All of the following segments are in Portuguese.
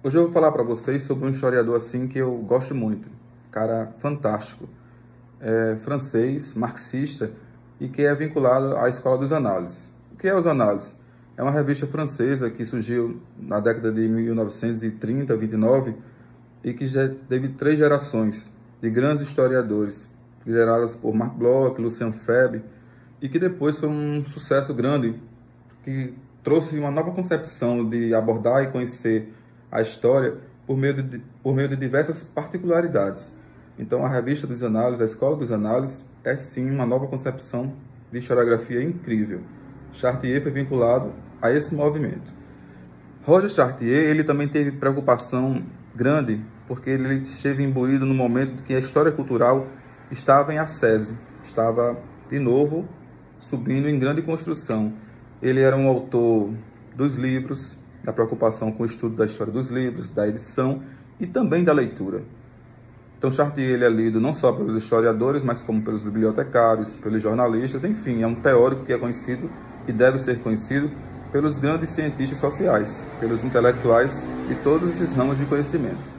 Hoje eu vou falar para vocês sobre um historiador assim que eu gosto muito, cara fantástico, francês, marxista e que é vinculado à Escola dos Análises. O que é os Análises? É uma revista francesa que surgiu na década de 1930, 29 e que já teve três gerações de grandes historiadores, lideradas por Marc Bloch, Lucien Febvre, e que depois foi um sucesso grande que trouxe uma nova concepção de abordar e conhecer a história por meio de diversas particularidades. Então, a Revista dos Análises, a Escola dos Análises, é sim uma nova concepção de historiografia incrível. Chartier foi vinculado a esse movimento. Roger Chartier, ele também teve preocupação grande, porque ele esteve imbuído no momento que a história cultural estava em ascese, estava, de novo, subindo em grande construção. Ele era um autor dos livros, da preocupação com o estudo da história dos livros, da edição e também da leitura. Então, Chartier ele é lido não só pelos historiadores, mas como pelos bibliotecários, pelos jornalistas, enfim, é um teórico que é conhecido e deve ser conhecido pelos grandes cientistas sociais, pelos intelectuais e todos esses ramos de conhecimento.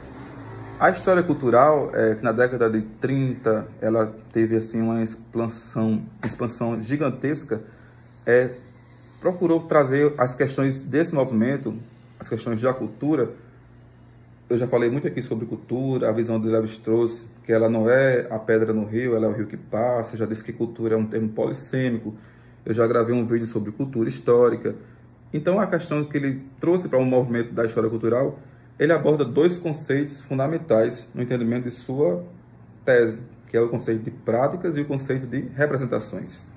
A história cultural, que na década de 30 ela teve assim uma expansão gigantesca, procurou trazer as questões desse movimento, as questões da cultura. Eu já falei muito aqui sobre cultura, a visão de Lévi-Strauss, que ela não é a pedra no rio, ela é o rio que passa. Eu já disse que cultura é um termo polissêmico. Eu já gravei um vídeo sobre cultura histórica. Então, a questão que ele trouxe para o movimento da história cultural, ele aborda dois conceitos fundamentais no entendimento de sua tese, que é o conceito de práticas e o conceito de representações.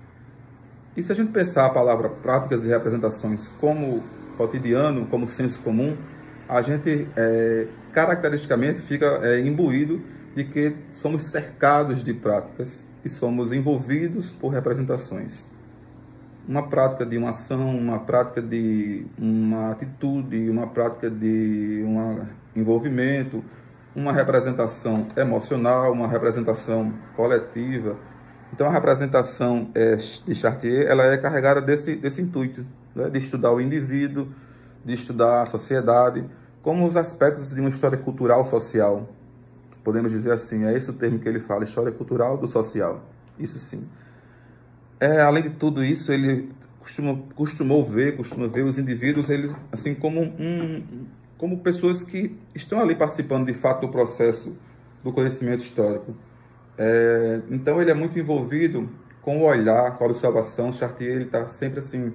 E se a gente pensar a palavra práticas e representações como cotidiano, como senso comum, a gente caracteristicamente fica imbuído de que somos cercados de práticas e somos envolvidos por representações. Uma prática de uma ação, uma prática de uma atitude, uma prática de um envolvimento, uma representação emocional, uma representação coletiva. Então, a representação de Chartier ela é carregada desse intuito, né, de estudar o indivíduo, de estudar a sociedade, como os aspectos de uma história cultural social. Podemos dizer assim, é esse o termo que ele fala, história cultural do social. Isso sim. Além de tudo isso, ele costuma ver os indivíduos ele, assim como pessoas que estão ali participando de fato do processo do conhecimento histórico. Então ele é muito envolvido com o olhar, com a observação. Chartier ele está sempre assim,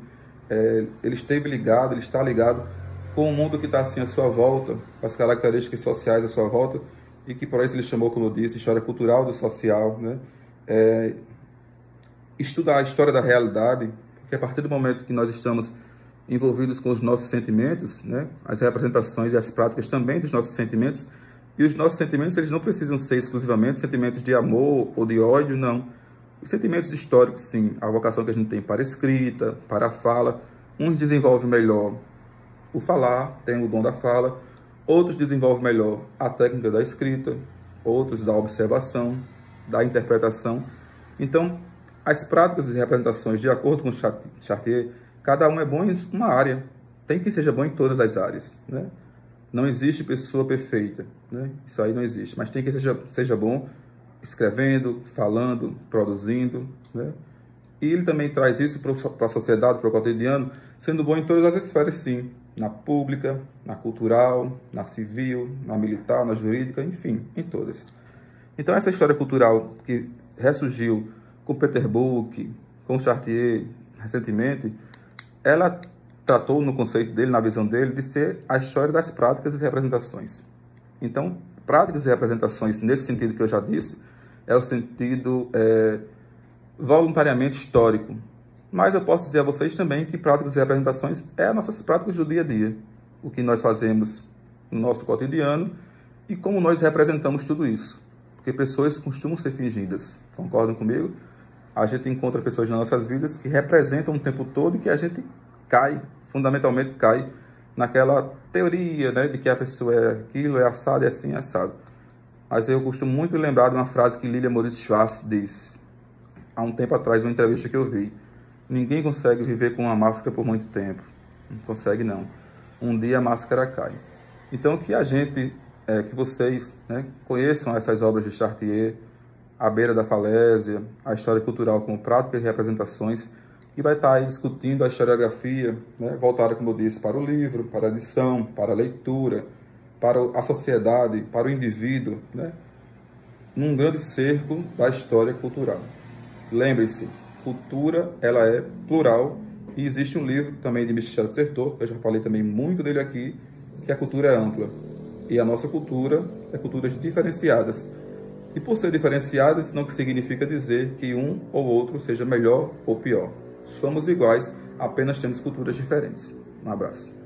ele está ligado com o mundo que está assim à sua volta, com as características sociais à sua volta, e que por isso ele chamou, como eu disse, história cultural do social, né? Estudar a história da realidade, porque a partir do momento que nós estamos envolvidos com os nossos sentimentos, né, as representações e as práticas também dos nossos sentimentos, e os nossos sentimentos eles não precisam ser exclusivamente sentimentos de amor ou de ódio, não. Os sentimentos históricos, sim, a vocação que a gente tem para a escrita, para a fala, uns desenvolvem melhor o falar, tem o dom da fala, outros desenvolvem melhor a técnica da escrita, outros da observação, da interpretação. Então, as práticas e representações, de acordo com Chartier, cada um é bom em uma área. Tem que seja bom em todas as áreas, né? Não existe pessoa perfeita, né? Isso aí não existe. Mas tem que seja bom escrevendo, falando, produzindo, né? E ele também traz isso para a sociedade, para o cotidiano, sendo bom em todas as esferas, sim. Na pública, na cultural, na civil, na militar, na jurídica, enfim, em todas. Então, essa história cultural que ressurgiu com Peter Book, com Chartier recentemente, ela tratou no conceito dele, na visão dele, de ser a história das práticas e representações. Então, práticas e representações, nesse sentido que eu já disse, é o sentido voluntariamente histórico. Mas eu posso dizer a vocês também que práticas e representações é as nossas práticas do dia a dia. O que nós fazemos no nosso cotidiano e como nós representamos tudo isso. Porque pessoas costumam ser fingidas. Concordam comigo? A gente encontra pessoas nas nossas vidas que representam o tempo todo e que a gente fundamentalmente cai naquela teoria, né, de que a pessoa é aquilo, é assado, é assim, é assado. Mas eu costumo muito lembrar de uma frase que Lilia Moritz Schwartz disse há um tempo atrás, numa entrevista que eu vi. Ninguém consegue viver com uma máscara por muito tempo. Não consegue, não. Um dia a máscara cai. Então, que vocês, né, conheçam essas obras de Chartier, A Beira da Falésia, a história cultural como práticas e representações, e vai estar aí discutindo a historiografia, né, voltada, como eu disse, para o livro, para a edição, para a leitura, para a sociedade, para o indivíduo, né, num grande cerco da história cultural. Lembre-se, cultura ela é plural e existe um livro também de Michel de Certeau, que eu já falei também muito dele aqui, que a cultura é ampla. E a nossa cultura é culturas diferenciadas. E por ser diferenciadas, não significa dizer que um ou outro seja melhor ou pior. Somos iguais, apenas temos culturas diferentes. Um abraço.